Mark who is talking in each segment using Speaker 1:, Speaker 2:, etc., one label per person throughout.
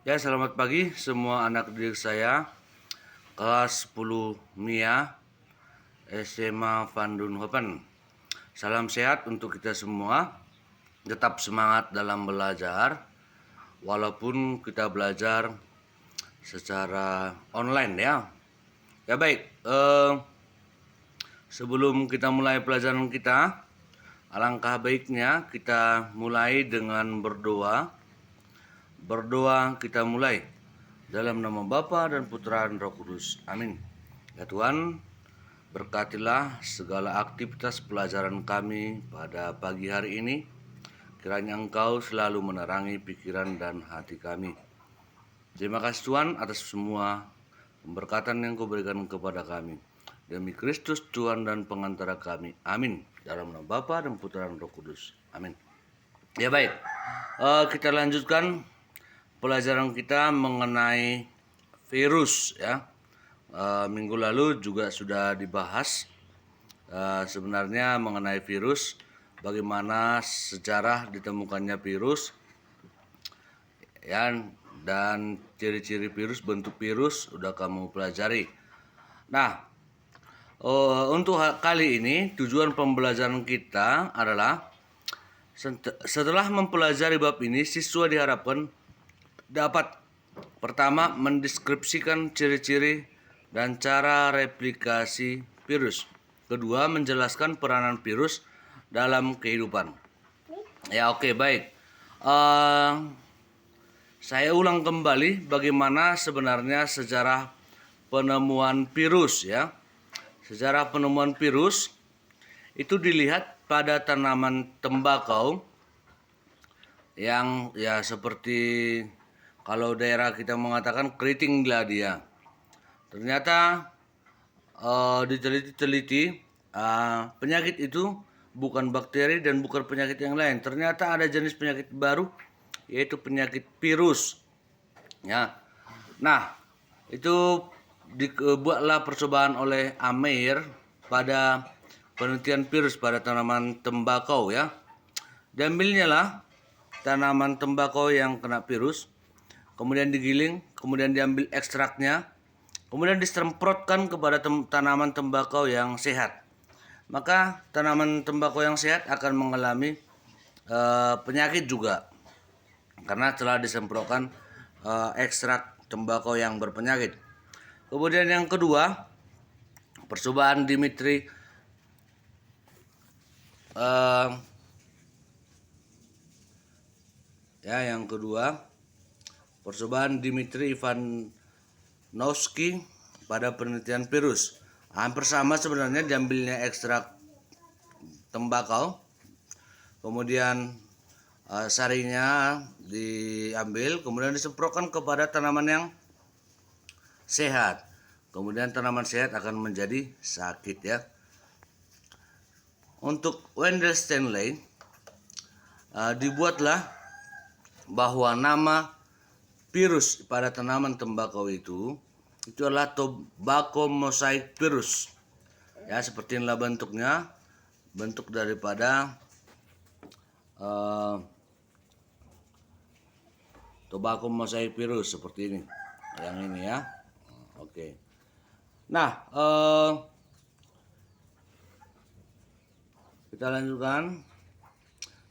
Speaker 1: Ya, selamat pagi semua anak didik saya, kelas 10 MIA, SMA Vandenhoven. Salam sehat untuk kita semua, tetap semangat dalam belajar, walaupun kita belajar secara online ya. Ya baik, sebelum kita mulai pelajaran kita, alangkah baiknya kita mulai dengan berdoa. Berdoa kita mulai dalam nama Bapa dan Putra dan Roh Kudus. Amin. Ya Tuhan, berkatilah segala aktivitas pelajaran kami pada pagi hari ini. Kiranya Engkau selalu menerangi pikiran dan hati kami. Terima kasih Tuhan atas semua pemberkatan yang Kau berikan kepada kami. Demi Kristus Tuhan dan pengantara kami. Amin. Dalam nama Bapa dan Putra dan Roh Kudus. Amin. Ya baik, kita lanjutkan pelajaran kita mengenai virus ya. Minggu lalu juga sudah dibahas sebenarnya mengenai virus, bagaimana sejarah ditemukannya virus ya, dan ciri-ciri virus, bentuk virus udah kamu pelajari. Nah, untuk kali ini tujuan pembelajaran kita adalah setelah mempelajari bab ini, siswa diharapkan dapat pertama mendeskripsikan ciri-ciri dan cara replikasi virus. Kedua, menjelaskan peranan virus dalam kehidupan. Ya oke, baik. Saya ulang kembali bagaimana sebenarnya sejarah penemuan virus ya. Sejarah penemuan virus itu dilihat pada tanaman tembakau yang ya seperti kalau daerah kita mengatakan keriting gladia. Ternyata diteliti-teliti penyakit itu bukan bakteri dan bukan penyakit yang lain. Ternyata ada jenis penyakit baru, yaitu penyakit virus. Ya. Nah, itu dibuatlah percobaan oleh Ameir pada penelitian virus pada tanaman tembakau ya. Diambilnya lah tanaman tembakau yang kena virus, kemudian digiling, kemudian diambil ekstraknya, kemudian disemprotkan kepada tanaman tembakau yang sehat. Maka tanaman tembakau yang sehat akan mengalami penyakit juga, karena telah disemprotkan ekstrak tembakau yang berpenyakit. Kemudian yang kedua, percobaan Dimitri yang kedua, percobaan Dimitri Ivanovsky pada penelitian virus. Hampir sama sebenarnya, diambilnya ekstrak tembakau, kemudian sarinya diambil, kemudian disemprotkan kepada tanaman yang sehat. Kemudian tanaman sehat akan menjadi sakit ya. Untuk Wendell Stanley dibuatlah bahwa nama virus pada tanaman tembakau itu adalah tobacco mosaic virus. Ya, seperti inilah bentuknya, bentuk daripada tobacco mosaic virus seperti ini. Yang ini ya. Oke. Nah, kita lanjutkan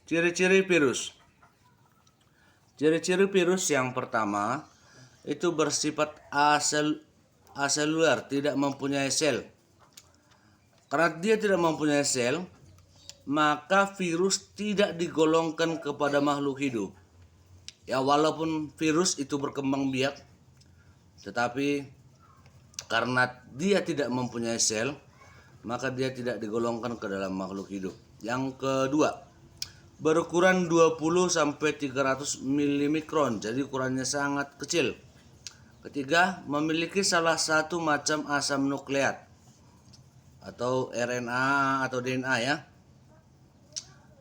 Speaker 1: ciri-ciri virus. Ciri-ciri virus yang pertama itu bersifat aseluler, tidak mempunyai sel. Karena dia tidak mempunyai sel, maka virus tidak digolongkan kepada makhluk hidup. Ya, walaupun virus itu berkembang biak, tetapi karena dia tidak mempunyai sel, maka dia tidak digolongkan ke dalam makhluk hidup. Yang kedua, berukuran 20 sampai 300 milimikron, jadi ukurannya sangat kecil. Ketiga, memiliki salah satu macam asam nukleat atau RNA atau DNA ya.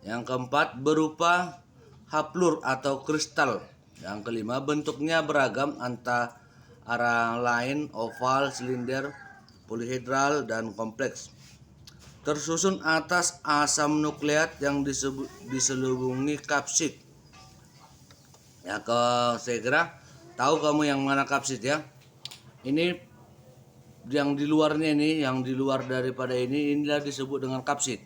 Speaker 1: Yang keempat, berupa haplur atau kristal. Yang kelima, bentuknya beragam antara lain oval, silinder, polihedral, dan kompleks. Tersusun atas asam nukleat yang diselubungi kapsid. Ya, saya kira tahu kamu yang mana kapsid ya? Ini yang di luarnya ini, yang di luar daripada ini, inilah disebut dengan kapsid.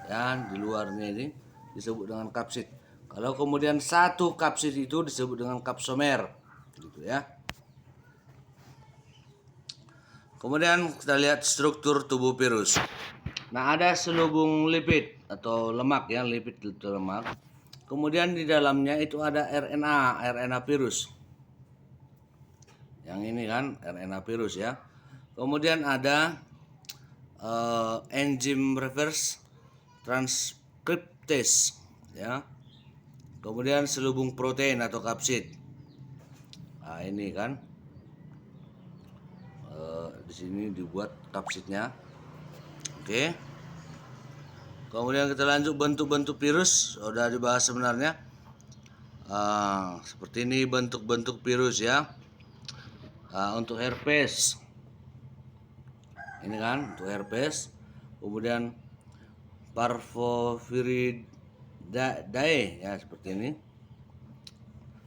Speaker 1: Ya, di luarnya ini disebut dengan kapsid. Kalau kemudian satu kapsid itu disebut dengan kapsomer, gitu ya. Kemudian kita lihat struktur tubuh virus. Nah, ada selubung lipid atau lemak ya, lipid itu lemak. Kemudian di dalamnya itu ada RNA virus. Yang ini kan RNA virus ya. Kemudian ada enzim reverse transkriptase ya. Kemudian selubung protein atau kapsid. Nah, ini kan di sini dibuat kapsidnya. Oke. Kemudian kita lanjut bentuk-bentuk virus, sudah dibahas sebenarnya. Seperti ini bentuk-bentuk virus ya. Untuk herpes, ini kan untuk herpes. Kemudian parvoviridae ya seperti ini.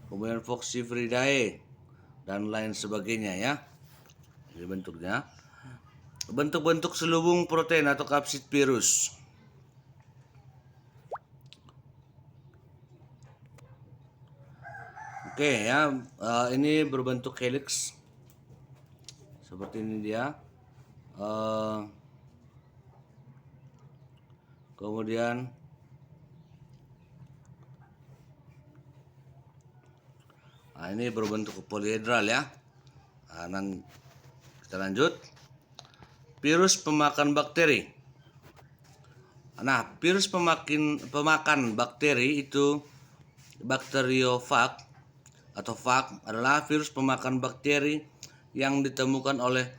Speaker 1: Kemudian Foxiviridae dan lain sebagainya ya. Ini bentuknya. Bentuk-bentuk selubung protein atau kapsid virus. Oke ya, ini berbentuk helix. Seperti ini dia. Kemudian ini berbentuk poliedral ya. Kita lanjut. Virus pemakan bakteri. Nah, virus pemakan bakteri itu bakteriofag atau fag adalah virus pemakan bakteri yang ditemukan oleh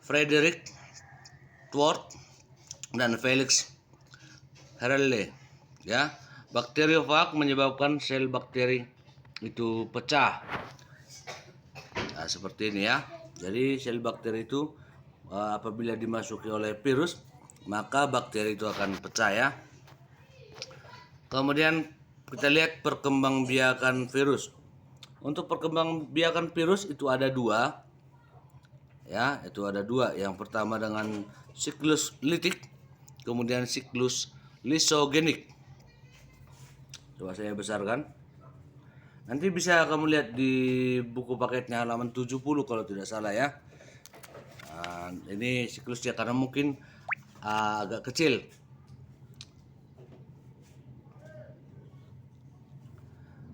Speaker 1: Frederick Twort dan Felix Herelle ya. Bakteriofag menyebabkan sel bakteri itu pecah. Nah, seperti ini ya. Jadi sel bakteri itu apabila dimasuki oleh virus, maka bakteri itu akan pecah ya. Kemudian kita lihat perkembangbiakan virus. Untuk perkembangbiakan virus itu ada dua. Ya, itu ada dua. Yang pertama dengan siklus litik, kemudian siklus lisogenik. Coba saya besarkan. Nanti bisa kamu lihat di buku paketnya halaman 70 kalau tidak salah ya. Ini siklusnya karena mungkin agak kecil.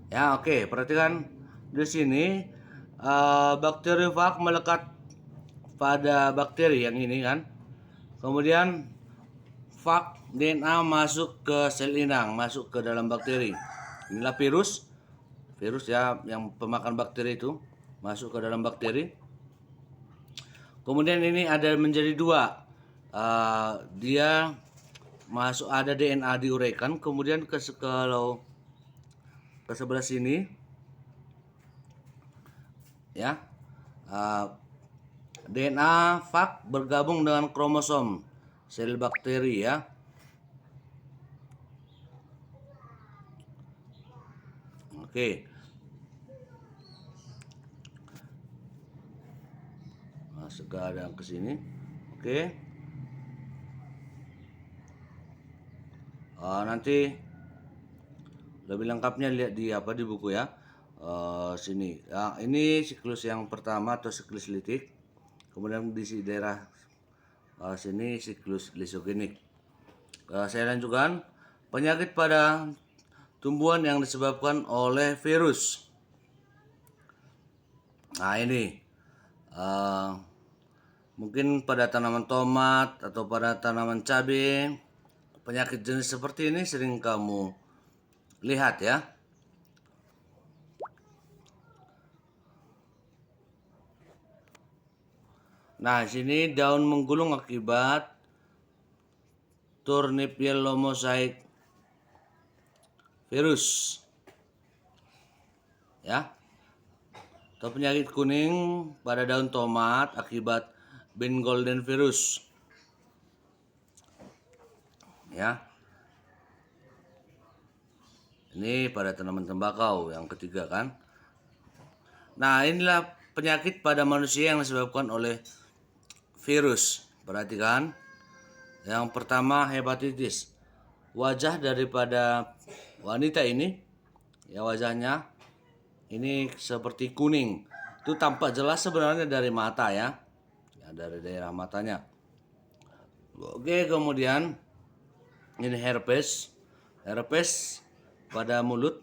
Speaker 1: Ya, oke. Perhatikan di sini bakteriofag melekat pada bakteri yang ini kan. Kemudian fag DNA masuk ke sel inang, masuk ke dalam bakteri. Inilah virus ya yang pemakan bakteri itu masuk ke dalam bakteri. Kemudian ini ada menjadi dua. Dia masuk, ada DNA diuraikan, kemudian kalau ke sebelah sini ya, DNA fag bergabung dengan kromosom sel bakteri ya. Oke. Masuk ke sini. Oke. Nanti lebih lengkapnya lihat di buku ya. Sini. Ini siklus yang pertama atau siklus litik. Kemudian di daerah sini siklus lisogenik. Saya lanjutkan. Penyakit pada tumbuhan yang disebabkan oleh virus. Nah, ini mungkin pada tanaman tomat atau pada tanaman cabai, penyakit jenis seperti ini sering kamu lihat ya. Nah, sini daun menggulung akibat Tourniquet virus ya. Atau penyakit kuning pada daun tomat akibat Ben Golden virus ya. Ini pada tanaman tembakau yang ketiga kan. Nah, inilah penyakit pada manusia yang disebabkan oleh virus. Perhatikan. Yang pertama hepatitis. Wajah daripada wanita ini, ya wajahnya ini seperti kuning. Itu tampak jelas sebenarnya dari mata ya. Dari daerah matanya. Oke, kemudian ini herpes. Herpes pada mulut.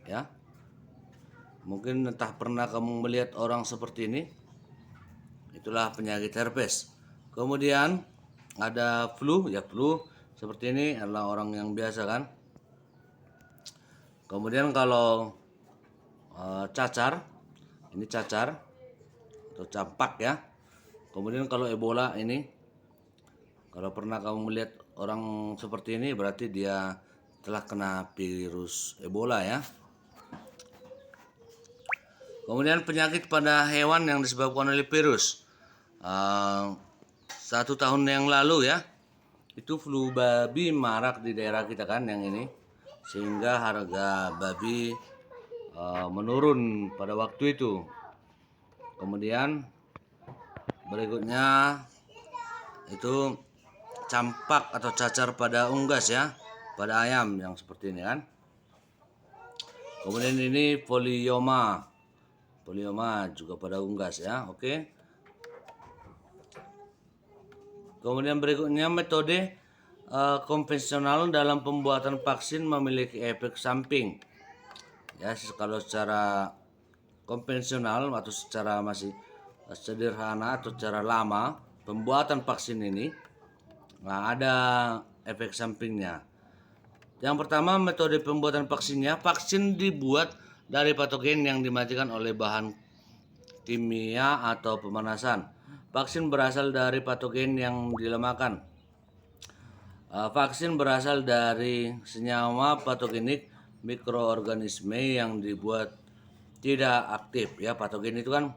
Speaker 1: Ya. Mungkin entah pernah kamu melihat orang seperti ini. Itulah penyakit herpes. Kemudian ada flu, ya flu seperti ini adalah orang yang biasa kan. Kemudian kalau cacar, ini cacar atau campak ya. Kemudian kalau Ebola ini, kalau pernah kamu melihat orang seperti ini berarti dia telah kena virus Ebola ya. Kemudian penyakit pada hewan yang disebabkan oleh virus. 1 tahun yang lalu ya, itu flu babi marak di daerah kita kan yang ini, sehingga harga babi menurun pada waktu itu. Kemudian berikutnya itu campak atau cacar pada unggas ya, pada ayam yang seperti ini kan. Kemudian ini polioma juga pada unggas ya. Oke. Kemudian berikutnya metode konvensional dalam pembuatan vaksin memiliki efek samping. Ya, kalau secara konvensional atau secara masih sederhana atau secara lama pembuatan vaksin ini, nah ada efek sampingnya. Yang pertama, metode pembuatan vaksinnya, vaksin dibuat dari patogen yang dimatikan oleh bahan kimia atau pemanasan. Vaksin berasal dari patogen yang dilemahkan. Vaksin berasal dari senyawa patogenik mikroorganisme yang dibuat tidak aktif ya. Patogen itu kan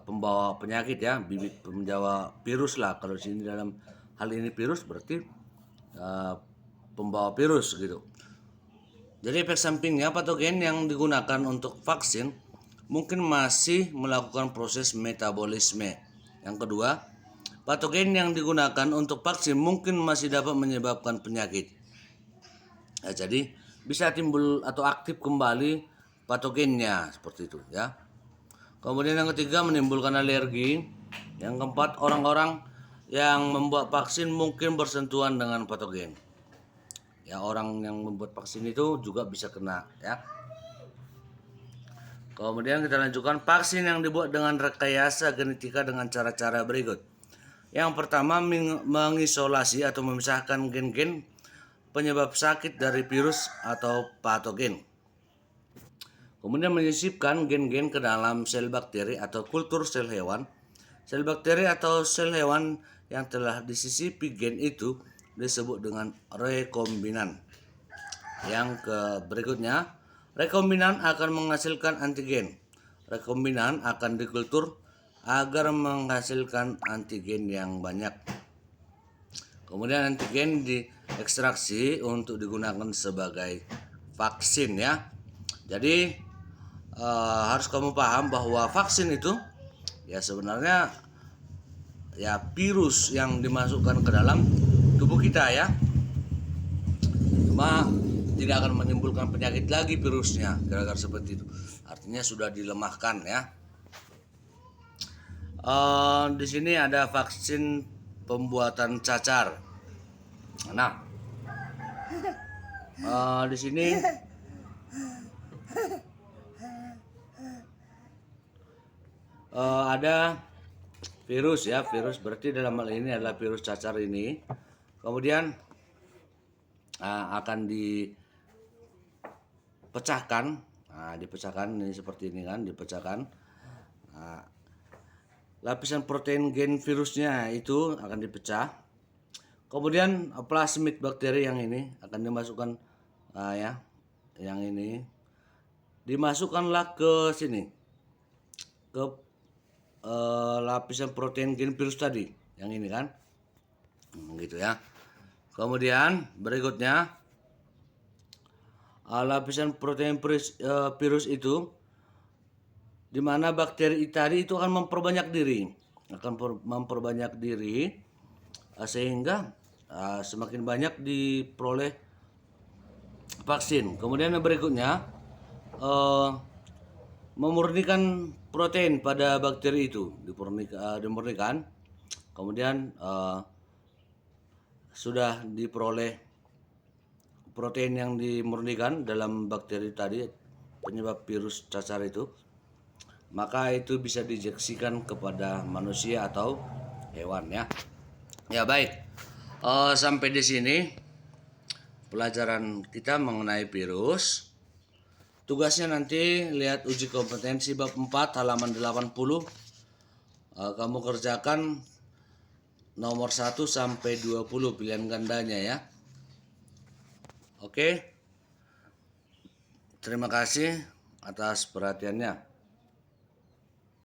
Speaker 1: pembawa penyakit ya, bibit pembawa virus lah. Kalau di sini dalam hal ini virus berarti pembawa virus gitu. Jadi efek sampingnya, patogen yang digunakan untuk vaksin mungkin masih melakukan proses metabolisme. Yang kedua, patogen yang digunakan untuk vaksin mungkin masih dapat menyebabkan penyakit. Nah, jadi bisa timbul atau aktif kembali patogennya seperti itu ya. Kemudian yang ketiga, menimbulkan alergi. Yang keempat, orang-orang yang membuat vaksin mungkin bersentuhan dengan patogen. Ya, orang yang membuat vaksin itu juga bisa kena ya. Kemudian kita lanjutkan, vaksin yang dibuat dengan rekayasa genetika dengan cara-cara berikut. Yang pertama, mengisolasi atau memisahkan gen-gen penyebab sakit dari virus atau patogen. Kemudian menyisipkan gen-gen ke dalam sel bakteri atau kultur sel hewan. Sel bakteri atau sel hewan yang telah disisipi gen itu disebut dengan rekombinan. Yang berikutnya, rekombinan akan menghasilkan antigen. Rekombinan akan dikultur agar menghasilkan antigen yang banyak. Kemudian antigen diekstraksi untuk digunakan sebagai vaksin ya. Jadi harus kamu paham bahwa vaksin itu ya sebenarnya ya virus yang dimasukkan ke dalam tubuh kita ya. Cuma tidak akan menimbulkan penyakit lagi virusnya gara-gara seperti itu. Artinya sudah dilemahkan ya. Di sini ada vaksin pembuatan cacar. Nah, di sini ada virus ya, virus berarti dalam hal ini adalah virus cacar ini. Kemudian akan dipecahkan, dipecahkan ini seperti ini kan, dipecahkan. Lapisan protein gen virusnya itu akan dipecah. Kemudian plasmid bakteri yang ini akan dimasukkan ya, yang ini dimasukkanlah ke sini, ke lapisan protein gen virus tadi, yang ini kan, gitu ya. Kemudian berikutnya lapisan protein virus itu di mana bakteri tadi itu akan memperbanyak diri, sehingga semakin banyak diperoleh vaksin. Kemudian yang berikutnya, memurnikan protein pada bakteri itu, dimurnikan. Kemudian sudah diperoleh protein yang dimurnikan dalam bakteri tadi penyebab virus cacar itu, maka itu bisa diinjeksikan kepada manusia atau hewan ya. Ya baik, sampai di sini pelajaran kita mengenai virus. Tugasnya nanti lihat uji kompetensi bab 4 halaman 80. Kamu kerjakan nomor 1 sampai 20 pilihan gandanya ya. Oke. Terima kasih atas perhatiannya.